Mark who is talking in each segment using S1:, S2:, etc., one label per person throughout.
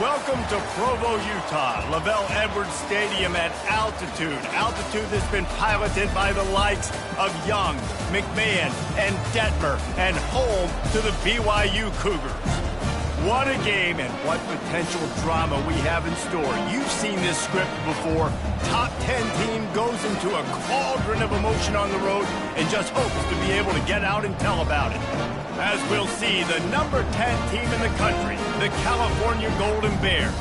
S1: Welcome to Provo, Utah, Lavelle Edwards Stadium at altitude. Altitude that's been piloted by the likes of Young, McMahon, and Detmer, and home to the BYU Cougars. What a game and what potential drama we have in store. You've seen this script before. Top 10 team goes into a cauldron of emotion on the road and just hopes to be able to get out and tell about it. As we'll see, the number 10 team in the country, the California Golden Bears,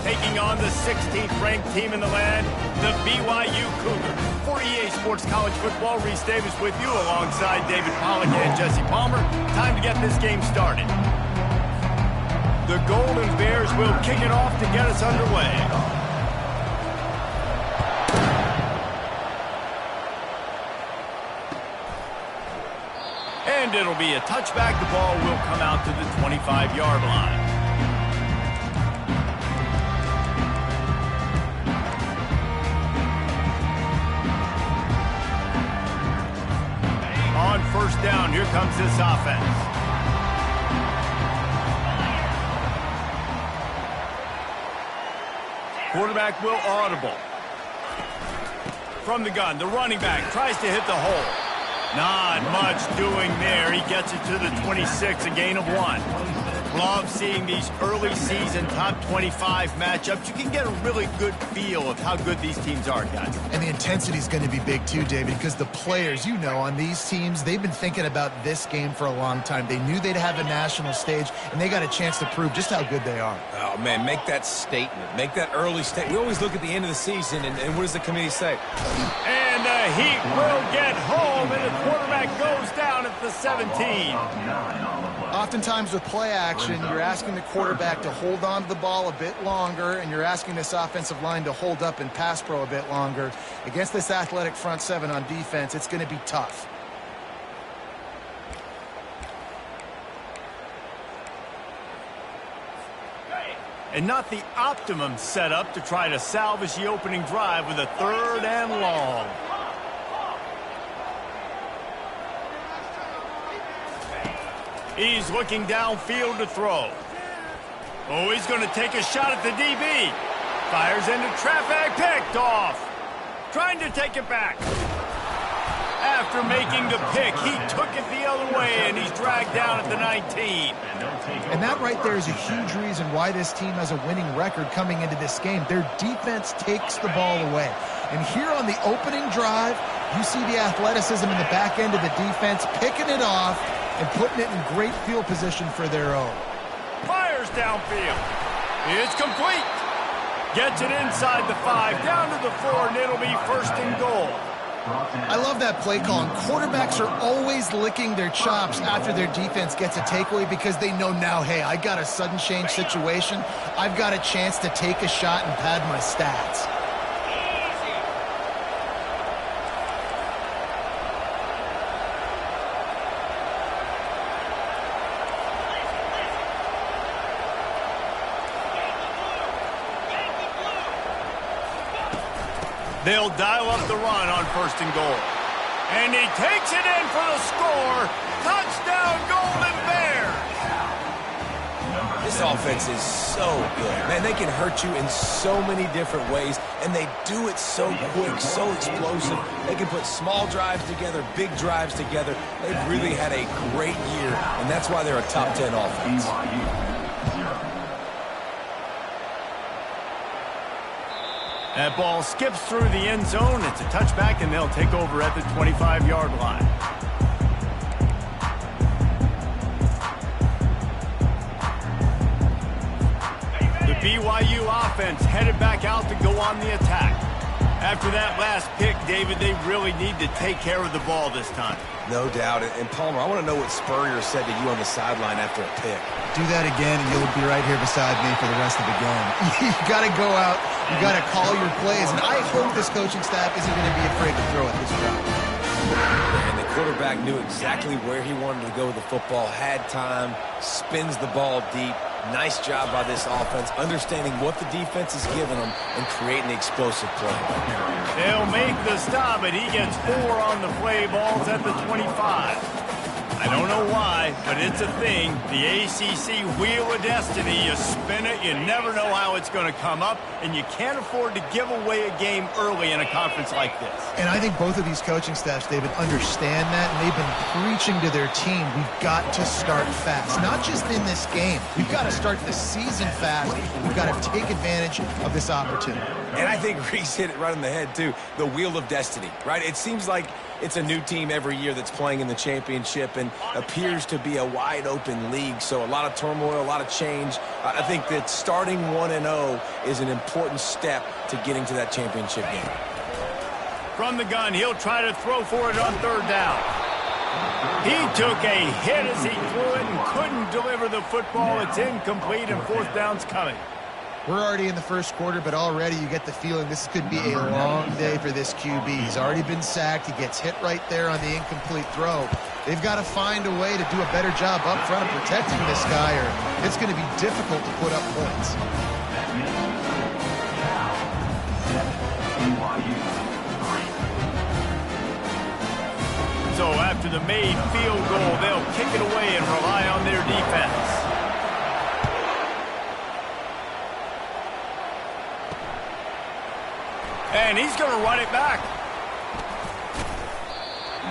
S1: taking on the 16th ranked team in the land, the BYU Cougars. For EA Sports College Football, Reese Davis with you alongside David Pollack and Jesse Palmer. Time to get this game started. The Golden Bears will kick it off to get us underway. And it'll be a touchback. The ball will come out to the 25-yard line. On first down, here comes this offense. Quarterback will audible. From the gun, the running back tries to hit the hole. Not much doing there. He gets it to the 26, a gain of 1. Love seeing these early season top 25 matchups. You can get a really good feel of how good these teams are, guys.
S2: And the intensity is going to be big too, David, because the players, you know, on these teams, they've been thinking about this game for a long time. They knew they'd have a national stage, and they got a chance to prove just how good they are.
S3: Oh, man, make that statement. Make that early statement. We always look at the end of the season, and what does the committee say?
S1: And the Heat will get home, and the quarterback goes down at the 17.
S2: Oftentimes with play action, you're asking the quarterback to hold on to the ball a bit longer, and you're asking this offensive line to hold up in pass pro a bit longer. Against this athletic front seven on defense, it's going to be tough.
S1: And not the optimum setup to try to salvage the opening drive with a 3rd and long. He's looking downfield to throw. Oh, he's going to take a shot at the DB. Fires into traffic, picked off. Trying to take it back. After making the pick, he took it the other way, and he's dragged down at the 19.
S2: And that right there is a huge reason why this team has a winning record coming into this game. Their defense takes the ball away. And here on the opening drive, you see the athleticism in the back end of the defense, picking it off and putting it in great field position for their own.
S1: Fires downfield. It's complete. Gets it inside the 5, down to the 4, and it'll be 1st and goal.
S2: I love that play call. And quarterbacks are always licking their chops after their defense gets a takeaway because they know now, hey, I got a sudden change situation. I've got a chance to take a shot and pad my stats.
S1: They'll dial up the run on 1st and goal. And he takes it in for the score. Touchdown, Golden Bears!
S3: This offense is so good. Man, they can hurt you in so many different ways, and they do it so quick, so explosive. They can put small drives together, big drives together. They've really had a great year, and that's why they're a top 10 offense.
S1: That ball skips through the end zone. It's a touchback, and they'll take over at the 25-yard line. The BYU offense headed back out to go on the attack. After that last pick, David, they really need to take care of the ball this time.
S3: No doubt. And Palmer, I want to know what Spurrier said to you on the sideline after a pick.
S2: Do that again, and you'll be right here beside me for the rest of the game. You got to go out. You got to call your plays. And I hope this coaching staff isn't going to be afraid to throw at this drive.
S3: And the quarterback knew exactly where he wanted to go with the football, had time, spins the ball deep. Nice job by this offense, understanding what the defense is giving them and creating the explosive play.
S1: They'll make the stop, but he gets 4 on the play. Balls at the 25. I don't know why, but it's a thing. The ACC Wheel of Destiny, you spin it, you never know how it's going to come up, and you can't afford to give away a game early in a conference like this.
S2: And I think both of these coaching staffs, David, understand that, and they've been preaching to their team, we've got to start fast. Not just in this game. We've got to start the season fast. We've got to take advantage of this opportunity.
S3: And I think Reese hit it right on the head, too. The Wheel of Destiny, right? It seems like it's a new team every year that's playing in the championship and appears to be a wide-open league. So a lot of turmoil, a lot of change. I think that starting 1-0 is an important step to getting to that championship game.
S1: From the gun, he'll try to throw for it on third down. He took a hit as he threw it and couldn't deliver the football. It's incomplete, and fourth down's coming.
S2: We're already in the first quarter, but already you get the feeling this could be a long day for this QB. He's already been sacked. He gets hit right there on the incomplete throw. They've got to find a way to do a better job up front of protecting this guy, or it's going to be difficult to put up points.
S1: So after the made field goal, they'll kick it away and rely on their defense. And he's going to run it back.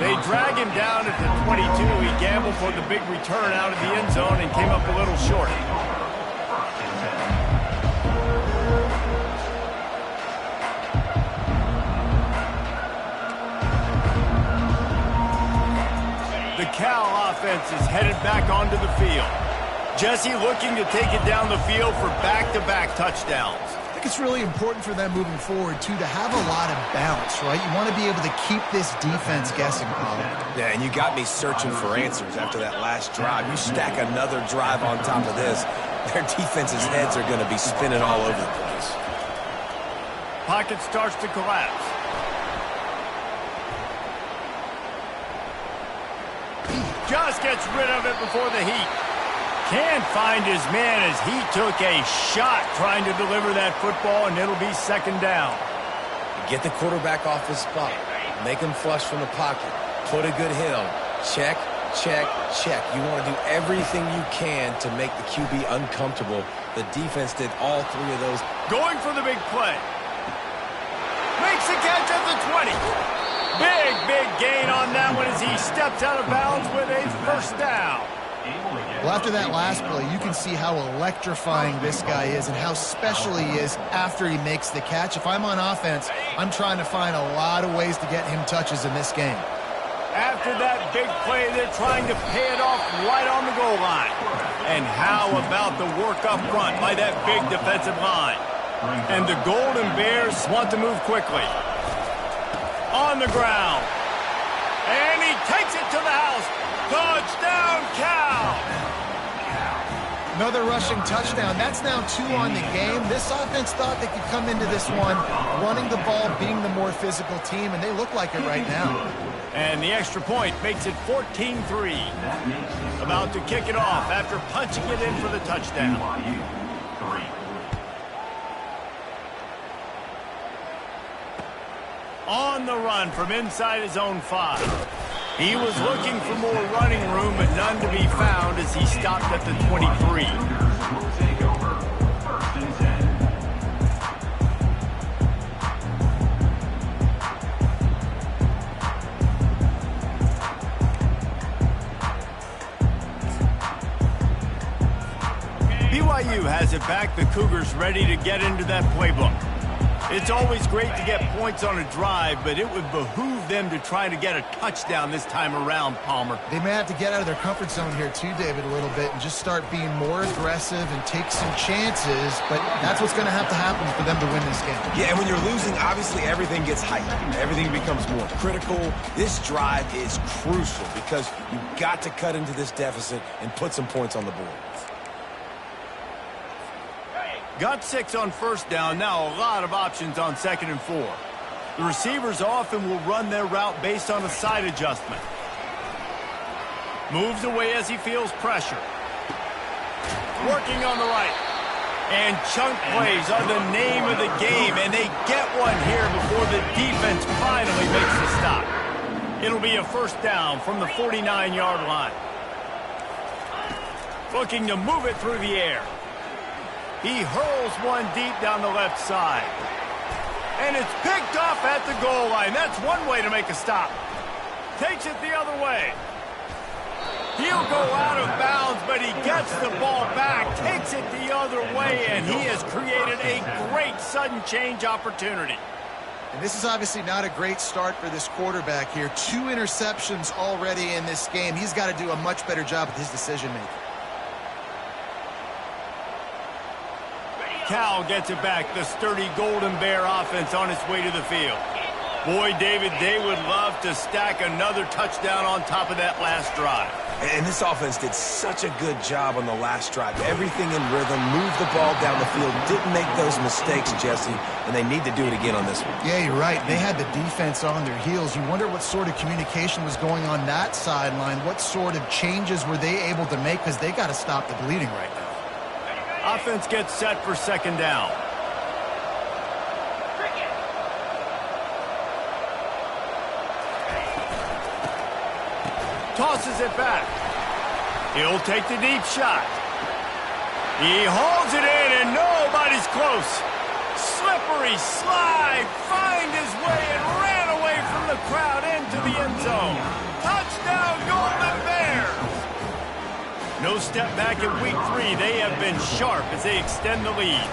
S1: They drag him down at the 22. He gambled for the big return out of the end zone and came up a little short. The Cal offense is headed back onto the field. Jesse looking to take it down the field for back-to-back touchdowns.
S2: I think it's really important for them moving forward, too, to have a lot of balance, right? You want to be able to keep this defense guessing, Paul.
S3: Yeah, and you got me searching for answers after that last drive. You stack another drive on top of this, their defense's heads are going to be spinning all over the place.
S1: Pocket starts to collapse. Just gets rid of it before the heat. Can't find his man as he took a shot trying to deliver that football, and it'll be second down.
S3: Get the quarterback off his spot. Make him flush from the pocket. Put a good hit on him. Check, check, check. You want to do everything you can to make the QB uncomfortable. The defense did all three of those.
S1: Going for the big play. Makes the catch at the 20. Big gain on that one as he steps out of bounds with a first down.
S2: Well, after that last play, you can see how electrifying this guy is and how special he is after he makes the catch. If I'm on offense, I'm trying to find a lot of ways to get him touches in this game.
S1: After that big play, they're trying to pay it off right on the goal line. And how about the work up front by that big defensive line? And the Golden Bears want to move quickly. On the ground. And he takes it to the house. Touchdown, Cal!
S2: Another rushing touchdown. That's now 2 on the game. This offense thought they could come into this one running the ball, being the more physical team, and they look like it right now.
S1: And the extra point makes it 14-3. About to kick it off after punching it in for the touchdown. On the run from inside his own 5. He was looking for more running room, but none to be found as he stopped at the 23. BYU has it back. The Cougars ready to get into that playbook. It's always great to get points on a drive, but it would behoove them to try to get a touchdown this time around, Palmer.
S2: They may have to get out of their comfort zone here too, David, a little bit and just start being more aggressive and take some chances, but that's what's going to happen for them to win this game.
S3: Yeah, and when you're losing, obviously everything gets heightened. Everything becomes more critical. This drive is crucial because you've got to cut into this deficit and put some points on the board.
S1: Got 6 on first down. Now a lot of options on 2nd and 4. The receivers often will run their route based on a side adjustment. Moves away as he feels pressure. Working on the right. And chunk plays are the name of the game, and they get one here before the defense finally makes the stop. It'll be a first down from the 49-yard line. Looking to move it through the air. He hurls one deep down the left side. And it's picked off at the goal line. That's one way to make a stop. Takes it the other way. He'll go out of bounds, but he gets the ball back, takes it the other way, and he has created a great sudden change opportunity.
S2: And this is obviously not a great start for this quarterback here. 2 interceptions already in this game. He's got to do a much better job with his decision-making.
S1: Cal gets it back. The sturdy Golden Bear offense on its way to the field. Boy, David, they would love to stack another touchdown on top of that last drive.
S3: And this offense did such a good job on the last drive. Everything in rhythm, moved the ball down the field, didn't make those mistakes, Jesse, and they need to do it again on this one.
S2: Yeah, you're right. They had the defense on their heels. You wonder what sort of communication was going on that sideline. What sort of changes were they able to make, because they got to stop the bleeding right now.
S1: Offense gets set for second down. Tosses it back. He'll take the deep shot. He holds it in, and nobody's close. Slippery slide, find his way, and ran away from the crowd into the end zone. Touchdown, Golden Bears! No step back in week 3. They have been sharp as they extend the lead.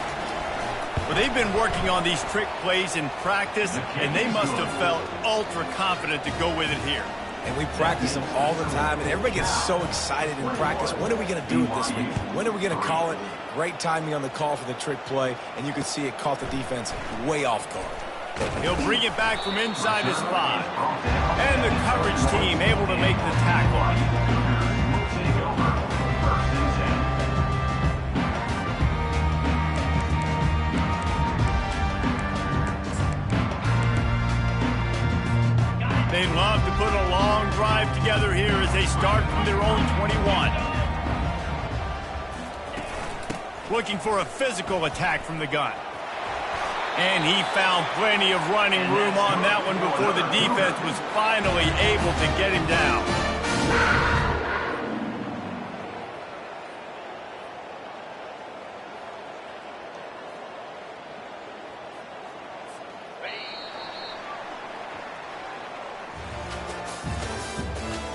S1: Well, they've been working on these trick plays in practice, and they must have felt ultra confident to go with it here.
S3: And we practice them all the time, and everybody gets so excited in practice. When are we going to do it this week? When are we going to call it? Great timing on the call for the trick play, and you can see it caught the defense way off guard.
S1: He'll bring it back from inside his 5. And the coverage team able to make the tackle. They love to put a long drive together here as they start from their own 21. Looking for a physical attack from the gun. And he found plenty of running room on that one before the defense was finally able to get him down.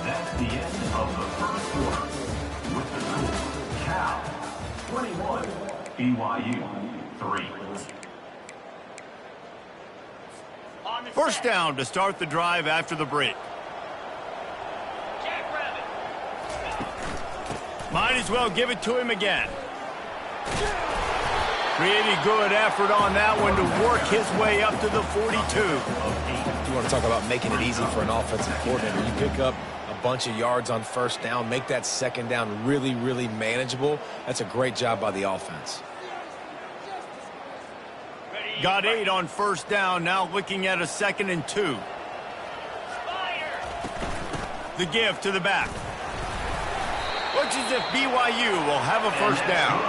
S4: That's the end of the first quarter. With the score, Cal 21, BYU 3.
S1: First down to start the drive after the break. Might as well give it to him again. Really good effort on that one to work his way up to the 42.
S3: You want to talk about making it easy for an offensive coordinator. You pick up a bunch of yards on first down, make that second down really, really manageable. That's a great job by the offense.
S1: Got 8 on first down, now looking at a 2nd and 2. The give to the back. Looks as if BYU will have a first down.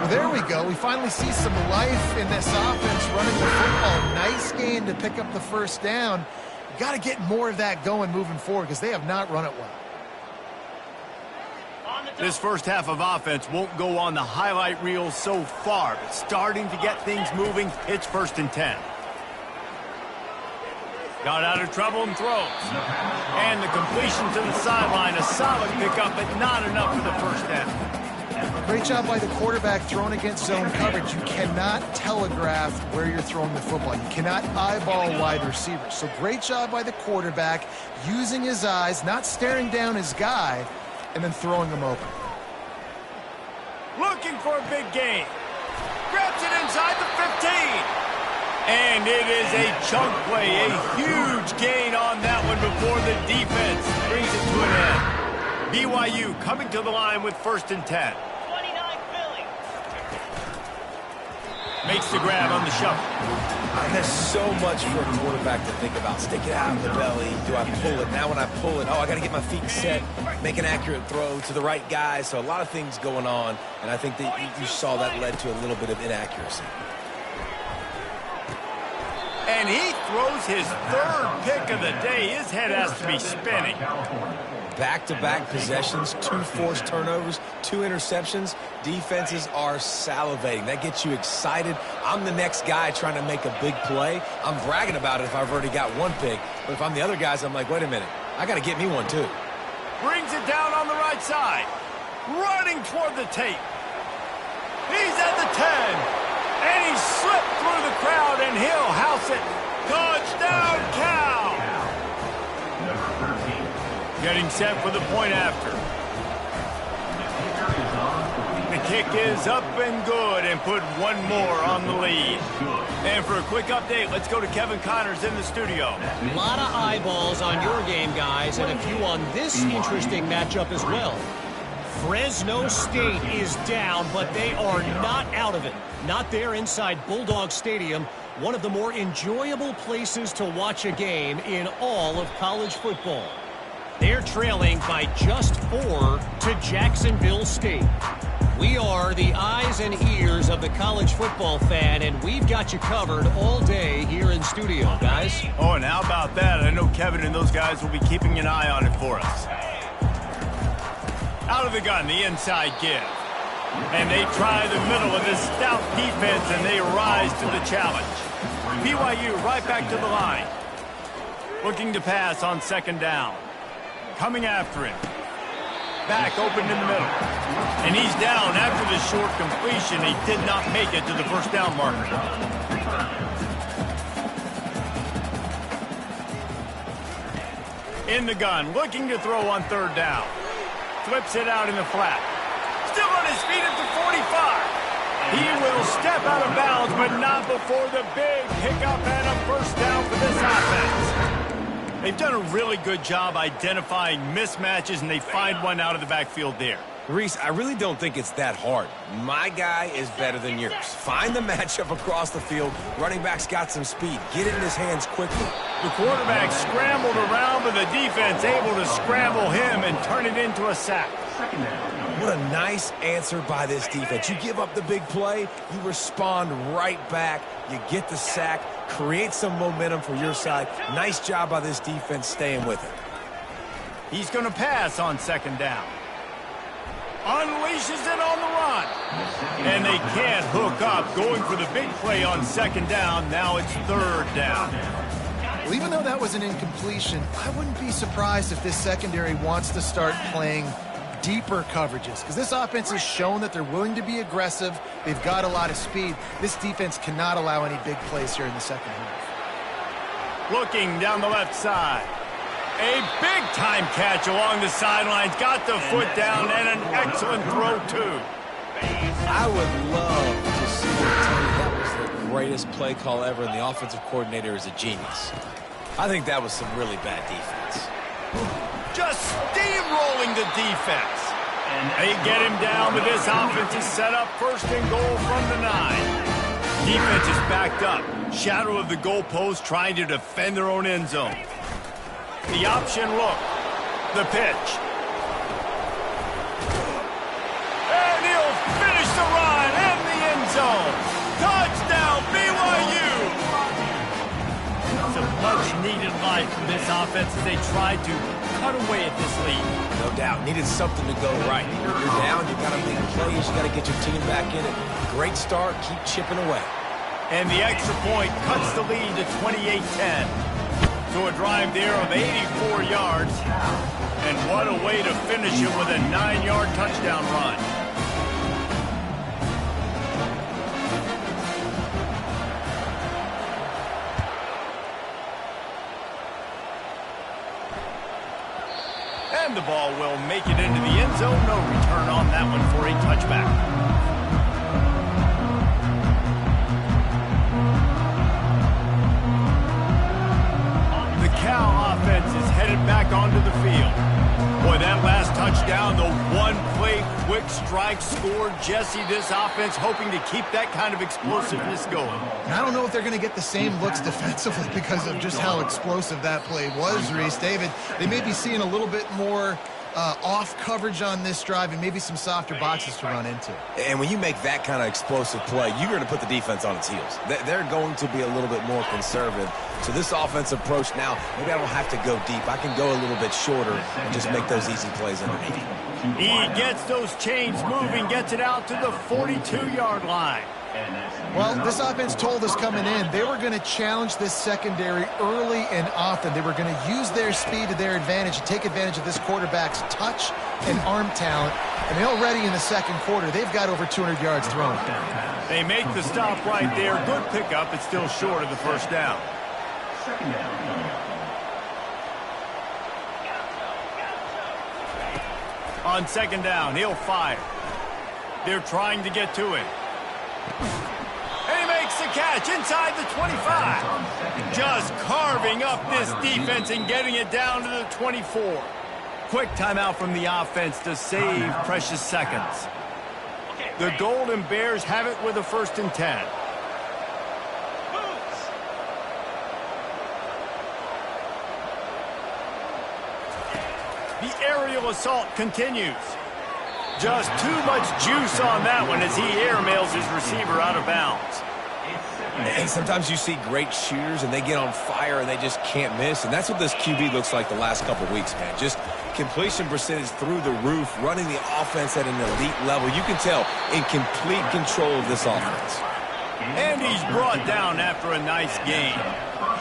S2: Well, there we go. We finally see some life in this offense running the football. Nice gain to pick up the first down. You got to get more of that going moving forward because they have not run it well.
S1: This first half of offense won't go on the highlight reel so far, but starting to get things moving, it's 1st and 10. Got out of trouble and throws. And the completion to the sideline, a solid pickup, but not enough for the first down.
S2: Great job by the quarterback throwing against zone coverage. You cannot telegraph where you're throwing the football. You cannot eyeball wide receivers. So great job by the quarterback using his eyes, not staring down his guy, and then throwing him open.
S1: Looking for a big gain. Grabs it inside the 15. And it is a chunk play, a huge gain on that one before the defense brings it to an end. BYU coming to the line with 1st and 10.
S5: 29 Philly.
S1: Makes the grab on the shuffle.
S3: There's so much for a quarterback to think about. Stick it out in the belly. Do I pull it? Now when I pull it, I got to get my feet set, make an accurate throw to the right guy. So a lot of things going on, and I think that you saw that led to a little bit of inaccuracy.
S1: And he throws his third pick of the day. His head has to be spinning.
S3: Back-to-back possessions, 2 forced turnovers, 2 interceptions. Defenses are salivating. That gets you excited. I'm the next guy trying to make a big play. I'm bragging about it if I've already got 1 pick. But if I'm the other guys, I'm like, wait a minute. I got to get me one, too.
S1: Brings it down on the right side. Running toward the tape. He's at the 10. And he slipped through the crowd, and he'll house it. Touchdown, Cal!
S4: Number 13.
S1: Getting set for the point after. The kick is up and good, and put 1 more on the lead. And for a quick update, let's go to Kevin Connors in the studio.
S5: A lot of eyeballs on your game, guys, and a few on this interesting matchup as well. Fresno State is down, but they are not out of it. Not there inside Bulldog Stadium, one of the more enjoyable places to watch a game in all of college football. They're trailing by just 4 to Jacksonville State. We are the eyes and ears of the college football fan, and we've got you covered all day here in studio, guys.
S1: Oh, and how about that? I know Kevin and those guys will be keeping an eye on it for us. Out of the gun, the inside give. And they try the middle of this stout defense, and they rise to the challenge. BYU right back to the line. Looking to pass on 2nd down. Coming after him. Back open in the middle. And he's down after the short completion. He did not make it to the 1st down marker. In the gun, looking to throw on 3rd down. Flips it out in the flat. Still on his feet at the 45. He will step out of bounds, but not before the big pickup and a 1st down for this offense. They've done a really good job identifying mismatches, and they find one out of the backfield there.
S3: Reese, I really don't think it's that hard. My guy is better than yours. Find the matchup across the field. Running back's got some speed. Get it in his hands quickly.
S1: The quarterback scrambled around, but the defense able to scramble him and turn it into a sack.
S3: What a nice answer by this defense. You give up the big play, you respond right back. You get the sack, create some momentum for your side. Nice job by this defense staying with it.
S1: He's going to pass on 2nd down. Unleashes it on the run. And they can't hook up. Going for the big play on 2nd down. Now it's 3rd down.
S2: Well, even though that was an incompletion, I wouldn't be surprised if this secondary wants to start playing deeper coverages, because this offense has shown that they're willing to be aggressive. They've got a lot of speed. This defense cannot allow any big plays here in the 2nd half.
S1: Looking down the left side. A big-time catch along the sidelines. Got the foot down, and an excellent throw, too.
S3: I would love to see them tell you that was the greatest play call ever, and the offensive coordinator is a genius. I think that was some really bad defense.
S1: Just steamrolling the defense. They get him down, but this offense is set up 1st and goal from the 9. Defense is backed up. Shadow of the goalpost, trying to defend their own end zone. The option look. The pitch. And he'll finish the run in the end zone. Touchdown, BYU! It's a much-needed life for this offense as they tried to cut away at this lead.
S3: No doubt. Needed something to go right. You're down. You got to make plays. You got to get your team back in it. Great start. Keep chipping away.
S1: And the extra point cuts the lead to 28-10. So a drive there of 84 yards. And what a way to finish it with a 9-yard touchdown run. And the ball will make it into the end zone. No return on that one for a touchback. Cal offense is headed back onto the field. Boy, that last touchdown, the one-play quick strike scored. Jesse, this offense hoping to keep that kind of explosiveness going.
S2: And I don't know if they're going to get the same looks defensively because of just how explosive that play was, Reese. David, they may be seeing a little bit more off coverage on this drive and maybe some softer boxes to run into.
S3: And when you make that kind of explosive play, you're going to put the defense on its heels. They're going to be a little bit more conservative. So this offensive approach now, maybe I don't have to go deep. I can go a little bit shorter and just make those easy plays underneath.
S1: He gets those chains moving, gets it out to the 42-yard line.
S2: Well, this offense told us coming in they were going to challenge this secondary early and often. They were going to use their speed to their advantage and take advantage of this quarterback's touch and arm talent. And already in the second quarter, they've got over 200 yards thrown.
S1: They make the stop right there. Good pickup. It's still short of the first down. On second down, he'll fire. They're trying to get to it. And he makes the catch inside the 25. Just carving up this defense and getting it down to the 24. Quick timeout from the offense to save precious seconds. The Golden Bears have it with a 1st and 10. The aerial assault continues. Just too much juice on that one as he airmails his receiver out of bounds.
S3: And sometimes you see great shooters and they get on fire and they just can't miss. And that's what this QB looks like the last couple weeks, man. Just completion percentage through the roof, running the offense at an elite level. You can tell in complete control of this offense.
S1: And he's brought down after a nice game.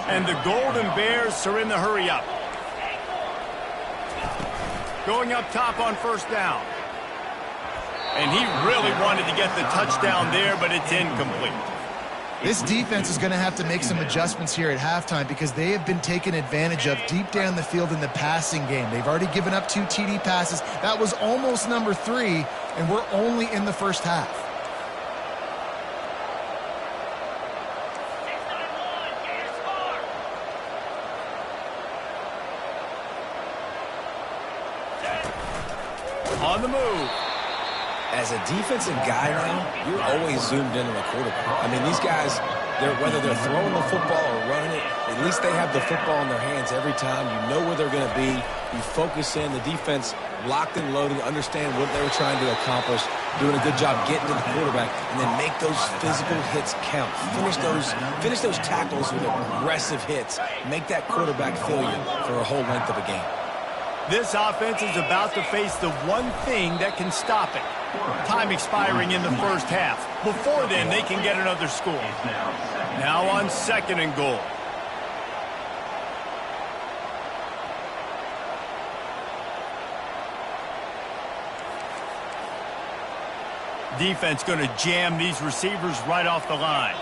S1: And the Golden Bears are in the hurry up. Going up top on 1st down. And he really wanted to get the touchdown there, but it's incomplete.
S2: This defense is going to have to make some adjustments here at halftime because they have been taken advantage of deep down the field in the passing game. They've already given up 2 TD passes. That was almost number 3, and we're only in the first half.
S1: On the move.
S3: As a defensive guy now, you're always zoomed in on the quarterback. I mean, these guys, whether they're throwing the football or running it, at least they have the football in their hands every time. You know where they're going to be. You focus in. The defense locked and loaded, understand what they were trying to accomplish, doing a good job getting to the quarterback, and then make those physical hits count. Finish those tackles with aggressive hits. Make that quarterback feel you for a whole length of a game.
S1: This offense is about to face the one thing that can stop it. Time expiring in the first half. Before then, they can get another score. Now on 2nd and goal. Defense going to jam these receivers right off the line.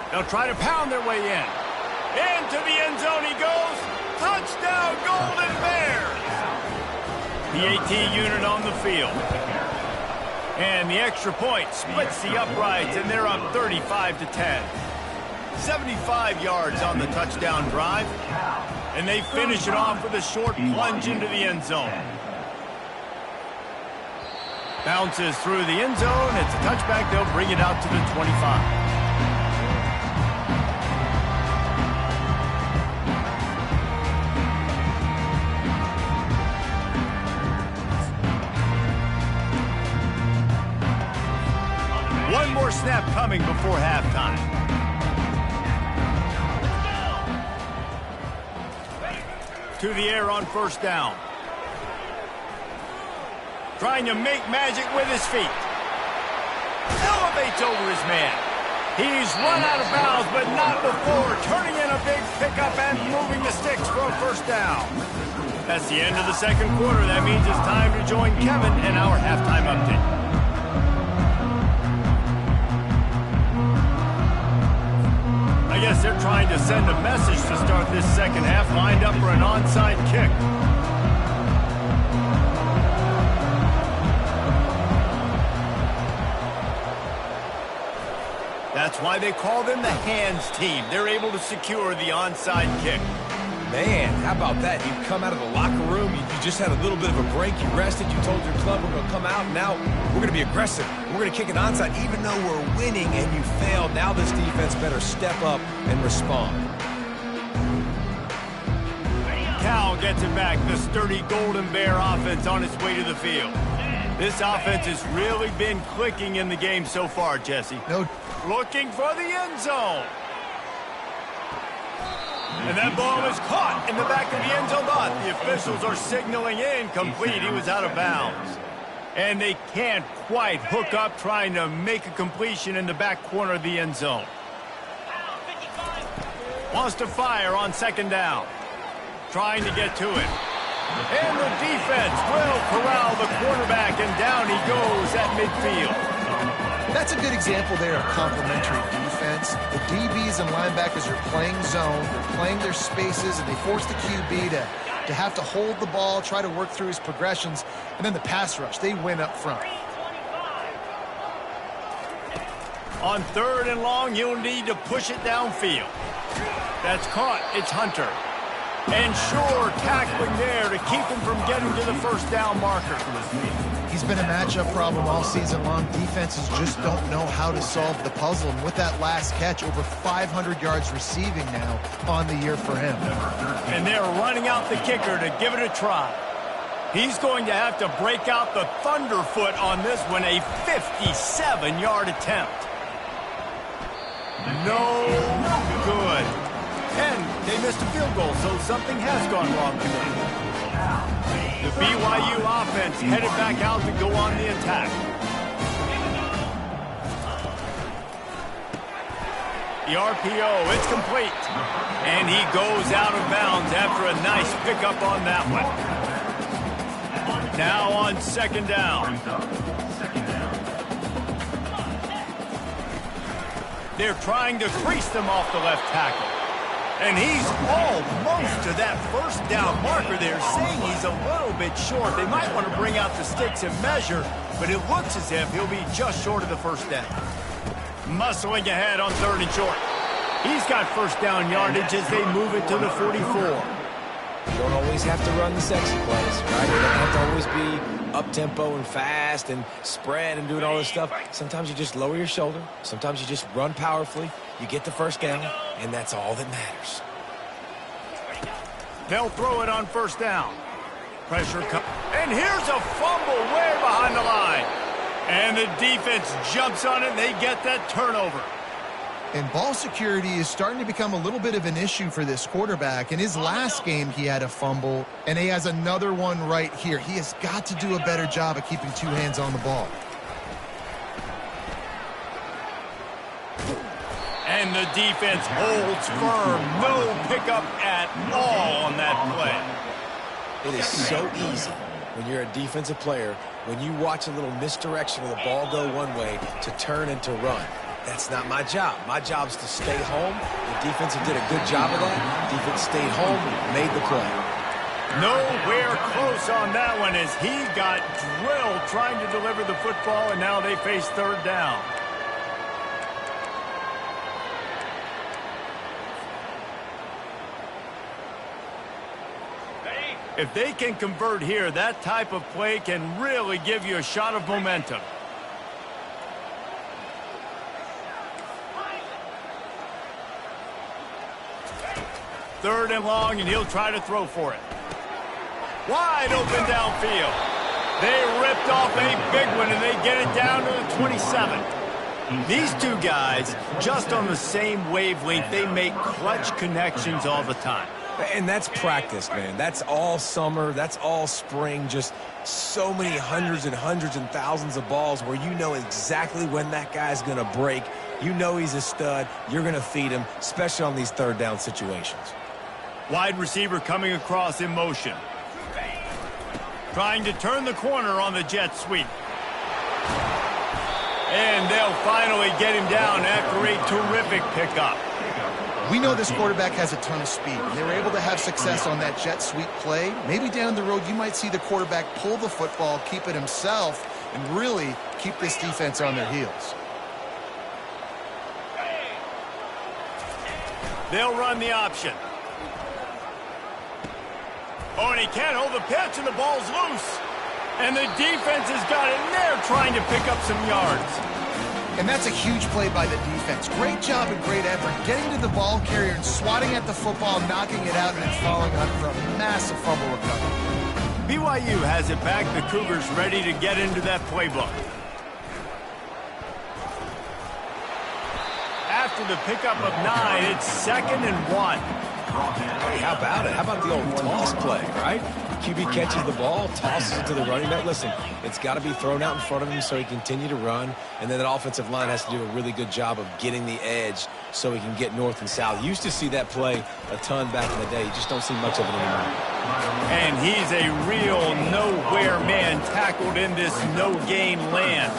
S1: They'll try to pound their way in. Into the end zone he goes. Touchdown, Golden Bears! The AT unit on the field. And the extra point splits the uprights, and they're up 35-10. 75 yards on the touchdown drive. And they finish it off with a short plunge into the end zone. Bounces through the end zone. It's a touchback. They'll bring it out to the 25. One more snap coming before halftime. To the air on 1st down. Trying to make magic with his feet. Elevates over his man. He's run out of bounds, but not before. Turning in a big pickup and moving the sticks for a 1st down. That's the end of the second quarter. That means it's time to join Kevin in our halftime update. I guess they're trying to send a message to start this second half, lined up for an onside kick. That's why they call them the hands team. They're able to secure the onside kick.
S3: Man, how about that? You come out of the locker room, you just had a little bit of a break, you rested, you told your club we're going to come out, and now we're going to be aggressive. We're going to kick an onside even though we're winning and you failed. Now this defense better step up and respond.
S1: Cal gets it back. The sturdy Golden Bear offense on its way to the field. This offense has really been clicking in the game so far, Jesse.
S2: No.
S1: Looking for the end zone. And that ball is caught in the back of the end zone. But the officials are signaling incomplete. He was out of bounds. And they can't quite hook up trying to make a completion in the back corner of the end zone. Wants to fire on second down. Trying to get to it. And the defense will corral the quarterback, and down he goes at midfield.
S2: That's a good example there of complementary defense. The DBs and linebackers are playing zone, they're playing their spaces, and they force the QB to have to hold the ball, try to work through his progressions, and then the pass rush, they win up front.
S1: On third and long, you'll need to push it downfield. That's caught. It's Hunter. And sure, tackling there to keep him from getting to the first down marker.
S2: He's been a matchup problem all season long. Defenses just don't know how to solve the puzzle. And with that last catch, over 500 yards receiving now on the year for him.
S1: And they're running out the kicker to give it a try. He's going to have to break out the thunderfoot on this one, a 57-yard attempt. No good. And they missed a field goal, so something has gone wrong today. The BYU offense headed back out to go on the attack. The RPO, it's complete. And he goes out of bounds after a nice pickup on that one. Now on second down. They're trying to crease them off the left tackle. And he's almost to that first down marker there, saying he's a little bit short. They might want to bring out the sticks and measure, but it looks as if he'll be just short of the first down. Muscling ahead on third and short. He's got first down yardage as they move it to the 44.
S3: You don't always have to run the sexy plays, right? You don't have to always be up-tempo and fast and spread and doing all this stuff. Sometimes you just lower your shoulder. Sometimes you just run powerfully. You get the first down, and that's all that matters.
S1: They'll throw it on first down. Pressure comes. And here's a fumble way behind the line. And the defense jumps on it, and they get that turnover.
S2: And ball security is starting to become a little bit of an issue for this quarterback. In his last game, he had a fumble, and he has another one right here. He has got to do a better job of keeping two hands on the ball.
S1: And the defense holds firm. No pickup at all on that play.
S3: It is so easy when you're a defensive player, when you watch a little misdirection of the ball go one way, to turn and to run. That's not my job. My job is to stay home. The defense did a good job of that. Defense stayed home, made the play.
S1: Nowhere close on that one as he got drilled trying to deliver the football, and now they face third down. If they can convert here, that type of play can really give you a shot of momentum. Third and long, and he'll try to throw for it. Wide open downfield. They ripped off a big one, and they get it down to the 27. These two guys, just on the same wavelength, they make clutch connections all the time.
S3: And that's practice, man. That's all summer. That's all spring. Just so many hundreds and thousands of balls where you know exactly when that guy's going to break. You know he's a stud. You're going to feed him, especially on these third down situations.
S1: Wide receiver coming across in motion. Trying to turn the corner on the jet sweep. And they'll finally get him down after a terrific pickup.
S2: We know this quarterback has a ton of speed. They were able to have success on that jet sweep play. Maybe down the road you might see the quarterback pull the football, keep it himself, and really keep this defense on their heels.
S1: They'll run the option. Oh, and he can't hold the pitch, and the ball's loose. And the defense has got in there trying to pick up some yards.
S2: And that's a huge play by the defense. Great job and great effort getting to the ball carrier and swatting at the football, knocking it out, and then following up for a massive fumble recovery.
S1: BYU has it back. The Cougars ready to get into that playbook. After the pickup of 9, it's 2nd and 1.
S3: Hey, how about it? How about the old toss play, right? QB catches the ball, tosses it to the running back. Listen, it's got to be thrown out in front of him so he can continue to run, and then that offensive line has to do a really good job of getting the edge so he can get north and south. You used to see that play a ton back in the day. You just don't see much of it anymore.
S1: And he's a real nowhere man tackled in this no-gain land.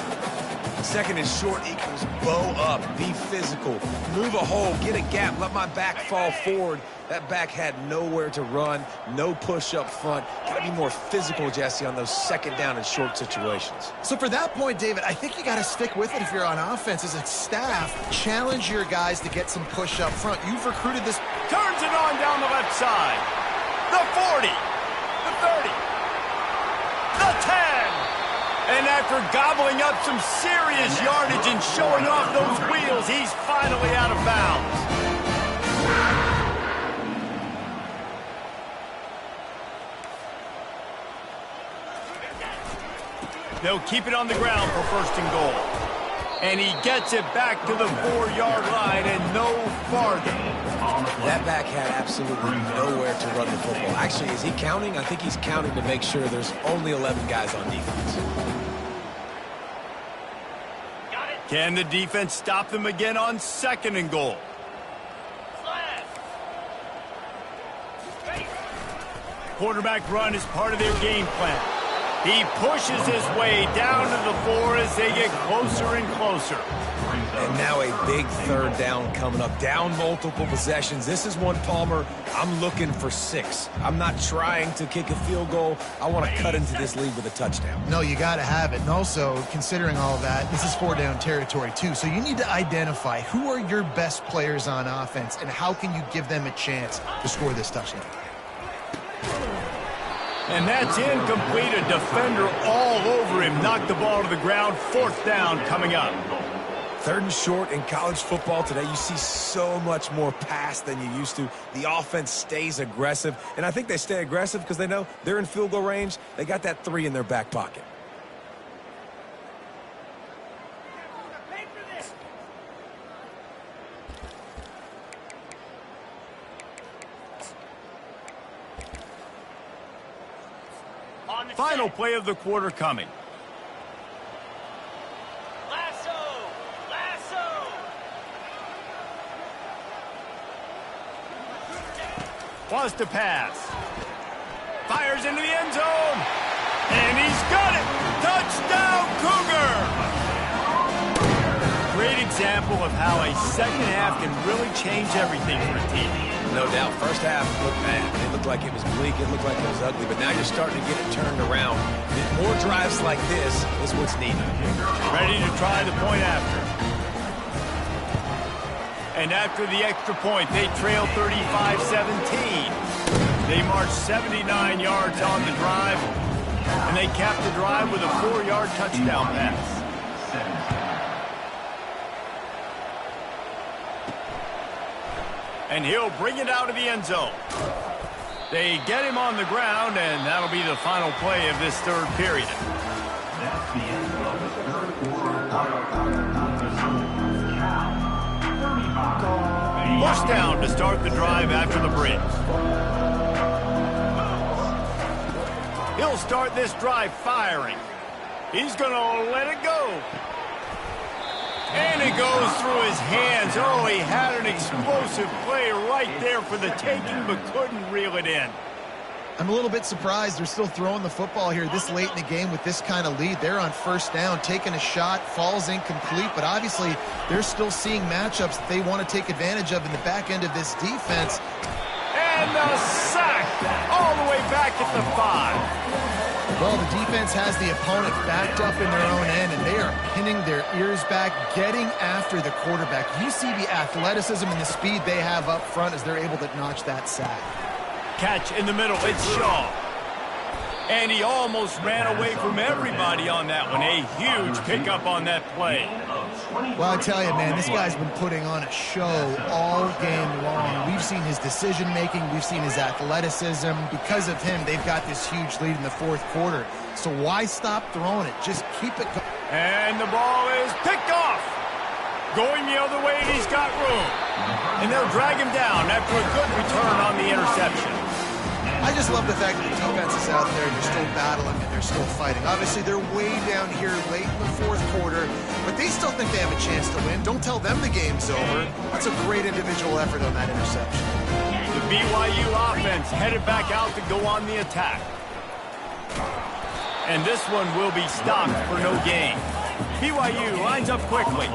S3: 2nd and short equals bow up, be physical, move a hole, get a gap, let my back fall forward. That back had nowhere to run, no push up front. Got to be more physical, Jesse, on those 2nd down and short situations.
S2: So for that point, David, I think you got to stick with it if you're on offense. As a staff, challenge your guys to get some push up front. You've recruited this.
S1: Turns it on down the left side. The 40, the 30, the 10. And after gobbling up some serious yardage and showing off those wheels, he's finally out of bounds. They'll keep it on the ground for 1st and goal. And he gets it back to the 4-yard line and no farther.
S3: That back had absolutely nowhere to run the football. Actually, is he counting? I think he's counting to make sure there's only 11 guys on defense.
S1: Can the defense stop them again on 2nd and goal? Quarterback run is part of their game plan. He pushes his way down to the 4 as they get closer and closer.
S3: And now a big 3rd down coming up. Down multiple possessions. This is one, Palmer, I'm looking for 6. I'm not trying to kick a field goal. I want to cut into this lead with a touchdown.
S2: No, you got to have it. And also, considering all of that, this is 4-down territory too. So you need to identify who are your best players on offense and how can you give them a chance to score this touchdown.
S1: And that's incomplete. A defender all over him. Knocked the ball to the ground. 4th down coming up.
S3: 3rd and short in college football today. You see so much more pass than you used to. The offense stays aggressive. And I think they stay aggressive because they know they're in field goal range. They got that 3 in their back pocket.
S1: Final play of the quarter coming. Wants to pass. Fires into the end zone. And he's got it. Touchdown, Cougar! Great example of how a 2nd half can really change everything for a team.
S3: No doubt. First half looked bad. It looked like it was bleak. It looked like it was ugly. But now you're starting to get it turned around. More drives like this is what's needed.
S1: Ready to try the point after. And after the extra point, they trail 35-17. They march 79 yards on the drive, and they cap the drive with a 4-yard touchdown pass. And he'll bring it out of the end zone. They get him on the ground, and that'll be the final play of this 3rd period.
S4: That's the end of the 3rd quarter.
S1: Push down to start the drive after the bridge. He'll start this drive firing. He's going to let it go. And it goes through his hands. Oh, he had an explosive play right there for the taking, but couldn't reel it in.
S2: I'm a little bit surprised they're still throwing the football here this late in the game with this kind of lead. They're on 1st down, taking a shot, falls incomplete, but obviously they're still seeing matchups that they want to take advantage of in the back end of this defense.
S1: And a sack all the way back at the 5.
S2: Well, the defense has the opponent backed up in their own end, and they are pinning their ears back, getting after the quarterback. You see the athleticism and the speed they have up front as they're able to notch that sack.
S1: catch in the middle. It's Shaw. And he almost ran away from everybody on that one. A huge pickup on that play.
S2: Well, I tell you, man, this guy's been putting on a show all game long. We've seen his decision-making. We've seen his athleticism. Because of him, they've got this huge lead in the fourth quarter. So why stop throwing it? Just keep it going.
S1: And the ball is picked off. Going the other way, and he's got room. And they'll drag him down after a good return on the interception.
S2: I just love the fact that the defense is out there and they're still battling and they're still fighting. Obviously, they're way down here late in the fourth quarter, but they still think they have a chance to win. Don't tell them the game's over. That's a great individual effort on that interception.
S1: The BYU offense headed back out to go on the attack. And this one will be stopped for no gain. BYU lines up quickly.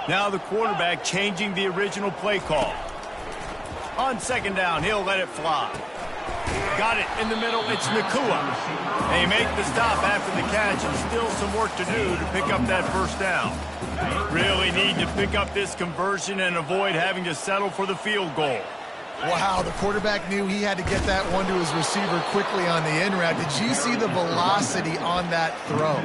S1: Now the quarterback changing the original play call. On second down, he'll let it fly. Got it in the middle, it's Nakua. They make the stop after the catch and still some work to do to pick up that first down. Really need to pick up this conversion and avoid having to settle for the field goal.
S2: Wow, the quarterback knew he had to get that one to his receiver quickly on the in route. Did you see the velocity on that throw?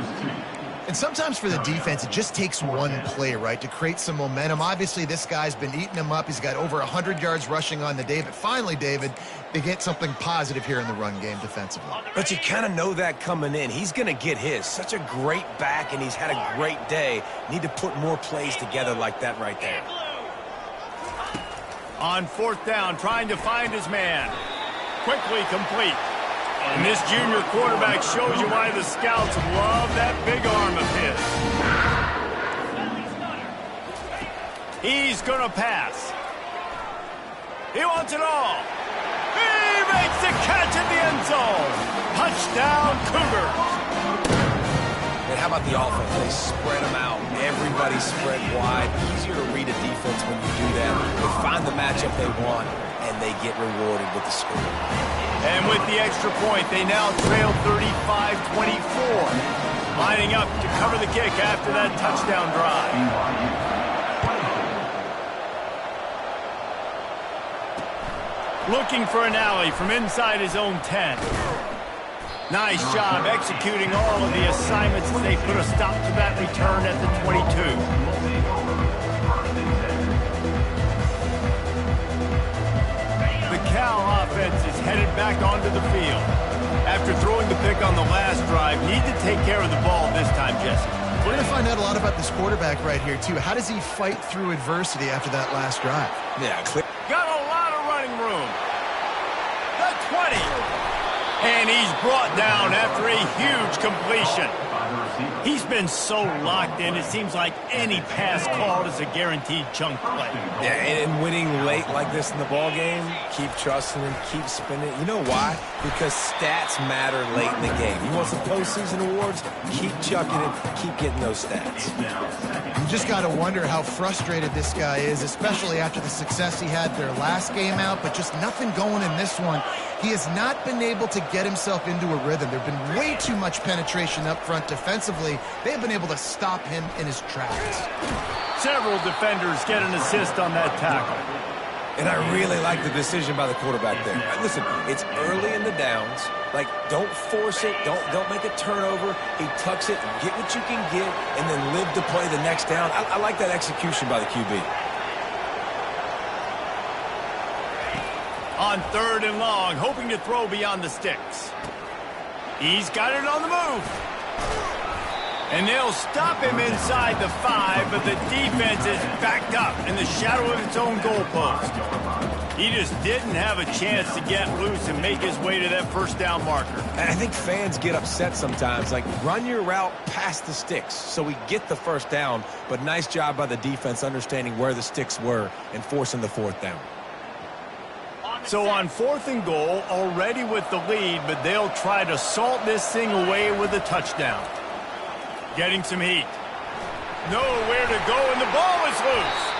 S2: And sometimes for the defense, it just takes one play, right, to create some momentum. Obviously, this guy's been eating him up. He's got over 100 yards rushing on the day. But finally, David, they get something positive here in the run game defensively.
S3: But you kind of know that coming in. He's going to get his. Such a great back, and he's had a great day. Need to put more plays together like that right there.
S1: On fourth down, trying to find his man. Quickly complete. And this junior quarterback shows you why the scouts love that big arm of his. He's going to pass. He wants it all. He makes the catch in the end zone. Touchdown, Cougars.
S3: And how about the offense? They spread them out. Everybody spread wide. Easier to read a defense when you do that. They find the matchup they want, and they get rewarded with the score.
S1: And with the extra point, they now trail 35-24. Lining up to cover the kick after that touchdown drive. Looking for an alley from inside his own 10. Nice job executing all of the assignments as they put a stop to that return at the 22. Cal offense is headed back onto the field. After throwing the pick on the last drive, need to take care of the ball this time, Jesse.
S2: We're going to find out a lot about this quarterback right here, too. How does he fight through adversity after that last drive?
S3: Yeah, clear.
S1: Got a lot of running room. The 20. And he's brought down after a huge completion. He's been so locked in, it seems like any pass called is a guaranteed chunk play.
S3: Yeah, and winning late like this in the ball game, keep trusting him, keep spinning. You know why? Because stats matter late in the game. You want some postseason awards? Keep chucking it, keep getting those stats.
S2: You just got to wonder how frustrated this guy is, especially after the success he had their last game out, but just nothing going in this one. He has not been able to get himself into a rhythm. There have been way too much penetration up front defensively. They've been able to stop him in his tracks.
S1: Several defenders get an assist on that tackle.
S3: And I really like the decision by the quarterback there. Listen, it's early in the downs. Like, don't force it. Don't make a turnover. He tucks it, get what you can get, and then live to play the next down. I like that execution by the QB.
S1: On third and long, hoping to throw beyond the sticks. He's got it on the move. And they'll stop him inside the 5, but the defense is backed up in the shadow of its own goalpost. He just didn't have a chance to get loose and make his way to that first down marker.
S3: And I think fans get upset sometimes. Like, run your route past the sticks so we get the first down. But nice job by the defense understanding where the sticks were and forcing the fourth down.
S1: So on fourth and goal, already with the lead, but they'll try to salt this thing away with a touchdown. Getting some heat. Nowhere to go, and the ball is loose.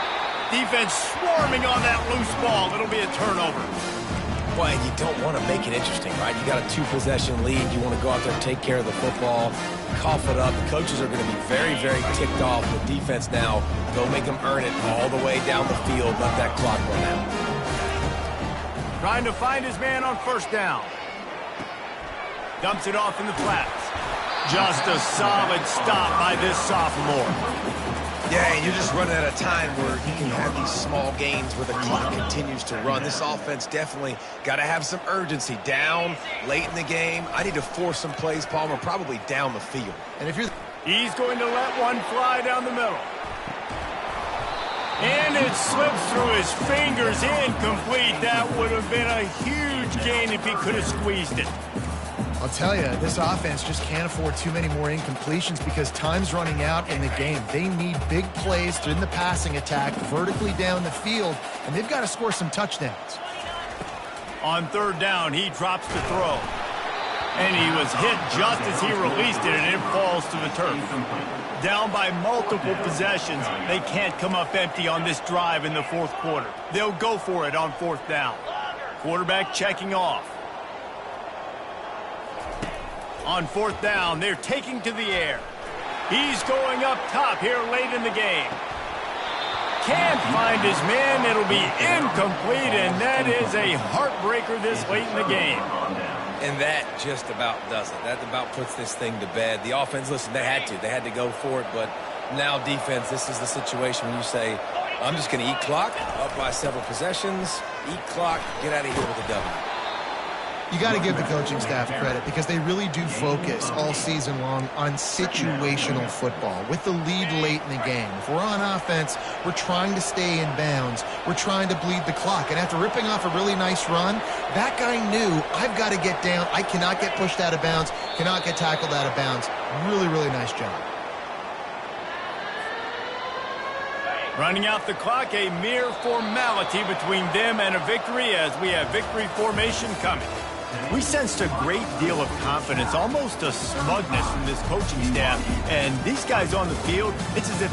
S1: Defense swarming on that loose ball. It'll be a turnover.
S3: Well, and you don't want to make it interesting, right? You got a 2-possession lead. You want to go out there and take care of the football, cough it up. The coaches are going to be very, very ticked off with defense now. Go make them earn it all the way down the field. Let that clock run out.
S1: Trying to find his man on first down. Dumps it off in the flats. Just a solid stop by this sophomore.
S3: Yeah, and you're just running at a time where you can have these small gains where the clock continues to run. This offense definitely got to have some urgency. Down, late in the game. I need to force some plays, Palmer, probably down the field.
S2: And if you're...
S1: He's going to let one fly down the middle. And it slips through his fingers, incomplete. That would have been a huge gain if he could have squeezed it.
S2: I'll tell you, this offense just can't afford too many more incompletions because time's running out in the game. They need big plays in the passing attack, vertically down the field, and they've got to score some touchdowns.
S1: On third down, he drops the throw. And he was hit just as he released it, and it falls to the turf. Down by multiple possessions, they can't come up empty on this drive in the fourth quarter. They'll go for it on fourth down. Quarterback checking off. On fourth down, they're taking to the air. He's going up top here late in the game. Can't find his man. It'll be incomplete, and that is a heartbreaker this late in the game.
S3: And that just about does it. That about puts this thing to bed. The offense, listen, they had to go for it, but now defense, this is the situation when you say, I'm just going to eat clock, up by several possessions, eat clock, get out of here with a W.
S2: You got to give the coaching staff credit because they really do focus all season long on situational football with the lead late in the game. If we're on offense, we're trying to stay in bounds. We're trying to bleed the clock. And after ripping off a really nice run, that guy knew, I've got to get down. I cannot get pushed out of bounds, cannot get tackled out of bounds. Really, really nice job.
S1: Running out the clock, a mere formality between them and a victory as we have victory formation coming. We sensed a great deal of confidence, almost a smugness from this coaching staff. And these guys on the field, it's as if